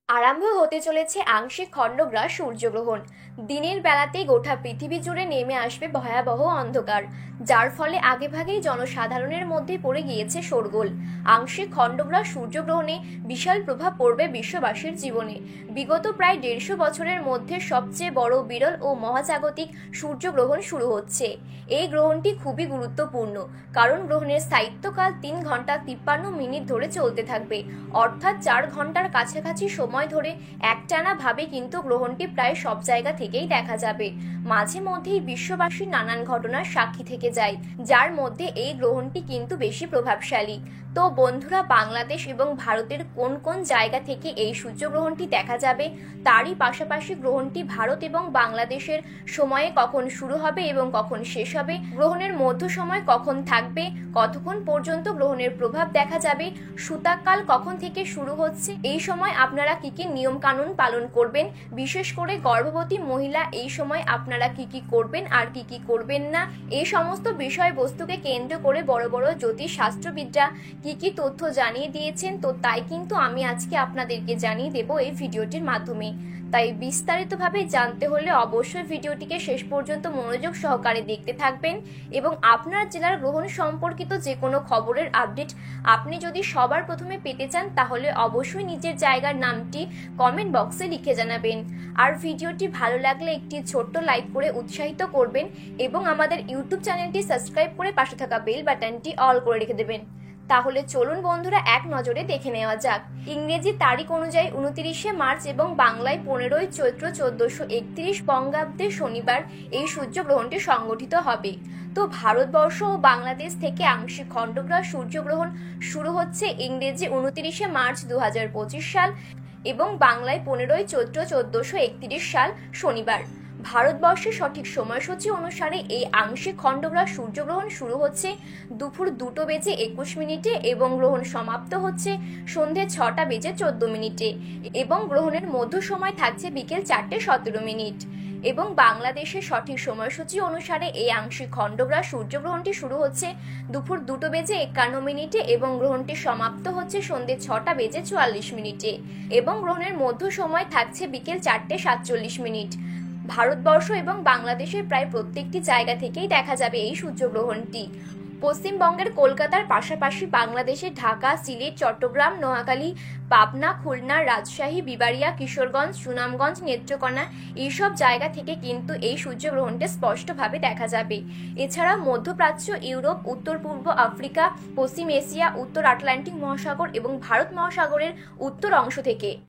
আরম্ভ হতে চলেছে আংশিক খণ্ডগ্রাস সূর্যগ্রহণ। দিনের বেলাতেই গোটা পৃথিবী জুড়ে নেমে আসবে ভয়াবহ অন্ধকার, যার ফলে আগেভাগেই জনসাধারণের মধ্যে পড়ে গিয়েছে শোরগোল। আংশিক খণ্ডগ্রাস সূর্যগ্রহণে বিশাল প্রভাব পড়বে বিশ্ববাসীর জীবনে। বিগত প্রায় 150 বছরের মধ্যে সবচেয়ে বড়, বিরল ও মহাজাগতিক সূর্যগ্রহণ শুরু হচ্ছে। এই গ্রহণটি খুবই গুরুত্বপূর্ণ, কারণ গ্রহণের স্থায়িত্বকাল 3 ঘন্টা 53 মিনিট ধরে চলতে থাকবে, অর্থাৎ 4 ঘন্টার কাছাকাছি সময় ধরে একটানা ভাবে কিন্তু গ্রহণটি প্রায় সব জায়গা থেকেই দেখা যাবে। মাঝে মধ্যেই বিশ্ববাসী নানান ঘটনার সাক্ষী থেকে যায়, যার মধ্যে এই গ্রহণটি কিন্তু বেশি প্রভাবশালী। তো বন্ধুরা, বাংলাদেশ এবং ভারতের কোন কোন জায়গা থেকে এই সূর্যগ্রহণটি দেখা যাবে, তারই পাশাপাশি গ্রহণটি ভারত এবং বাংলাদেশের সময়ে কখন শুরু হবে এবং কখন শেষ হবে, গ্রহণের মধ্য সময় কখন থাকবে, কতক্ষণ পর্যন্ত গ্রহণের প্রভাব দেখা যাবে, সূতককাল কখন থেকে শুরু হচ্ছে, এই সময় আপনারা কি কি নিয়ম কানুন পালন করবেন, বিশেষ করে গর্ভবতী মহিলা এই সময় আপনারা কি কি করবেন আর কি কি করবেন না, এই সমস্ত বিষয়বস্তুকে কেন্দ্র করে বড় বড় জ্যোতিষ শাস্ত্রবিদরা কি কি তথ্য জানিয়ে দিয়েছেন। তো তাই কিন্তু আমি আজকে আপনাদেরকে জানিয়ে দেব এই ভিডিওটির মাধ্যমে। তাই বিস্তারিতভাবে জানতে হলে অবশ্যই ভিডিওটিকে শেষ পর্যন্ত মনোযোগ সহকারে দেখতে থাকবেন। এবং আপনার জেলার গ্রহণ সম্পর্কিত যে কোনো খবরের আপডেট আপনি যদি সবার প্রথমে পেতে চান, তাহলে অবশ্যই নিজের জায়গার নামটি কমেন্ট বক্সে লিখে জানাবেন। আর ভিডিওটি ভালো লাগলে একটি ছোট্ট লাইক করে উৎসাহিত করবেন এবং আমাদের ইউটিউব চ্যানেলটি সাবস্ক্রাইব করে পাশে থাকা বেল বাটনটি অল করে রেখে দেবেন। তাহলে চলুন বন্ধুরা, এক নজরে দেখে নেওয়া যাক। ইংরেজি তারিখ অনুযায়ী 29শে মার্চ এবং বাংলায় 15ই চৈত্র 1431 বঙ্গাব্দে শনিবার এই সূর্যগ্রহণটি সংগঠিত হবে। তো ভারতবর্ষ ও বাংলাদেশ থেকে আংশিক খণ্ডগ্রাস সূর্যগ্রহণ শুরু হচ্ছে ইংরেজি 29শে মার্চ 2025 সাল এবং বাংলায় 15ই চৈত্র 1431 সাল শনিবার। ভারতবর্ষের সঠিক সময়সূচি অনুসারে এই আংশিক খণ্ডগ্রাস সূর্যগ্রহণ শুরু হচ্ছে দুপুর 2:21 এবং গ্রহণ সমাপ্ত হচ্ছে সন্ধে 6:14 এবং গ্রহণের মধ্য সময় থাকছে বিকেল 4:17। এবং বাংলাদেশের সঠিক সময়সূচি অনুসারে এই আংশিক খণ্ডগ্রাস সূর্যগ্রহণটি শুরু হচ্ছে দুপুর 2:51 এবং গ্রহণটি সমাপ্ত হচ্ছে সন্ধে 6:44 এবং গ্রহণের মধ্য সময় থাকছে বিকেল 4:47। ভারতবর্ষ এবং বাংলাদেশের প্রায় প্রত্যেকটি জায়গা থেকেই দেখা যাবে এই সূর্যগ্রহণটি। পশ্চিমবঙ্গের কলকাতার পাশাপাশি বাংলাদেশের ঢাকা, সিলেট, চট্টগ্রাম, নোয়াখালী, পাবনা, খুলনা, রাজশাহী, বিবাড়িয়া, কিশোরগঞ্জ, সুনামগঞ্জ, নেত্রকোনা এইসব জায়গা থেকে কিন্তু এই সূর্যগ্রহণটা স্পষ্টভাবে দেখা যাবে। এছাড়া মধ্যপ্রাচ্য, ইউরোপ, উত্তর পূর্ব আফ্রিকা, পশ্চিম এশিয়া, উত্তর আটলান্টিক মহাসাগর এবং ভারত মহাসাগরের উত্তর অংশ থেকে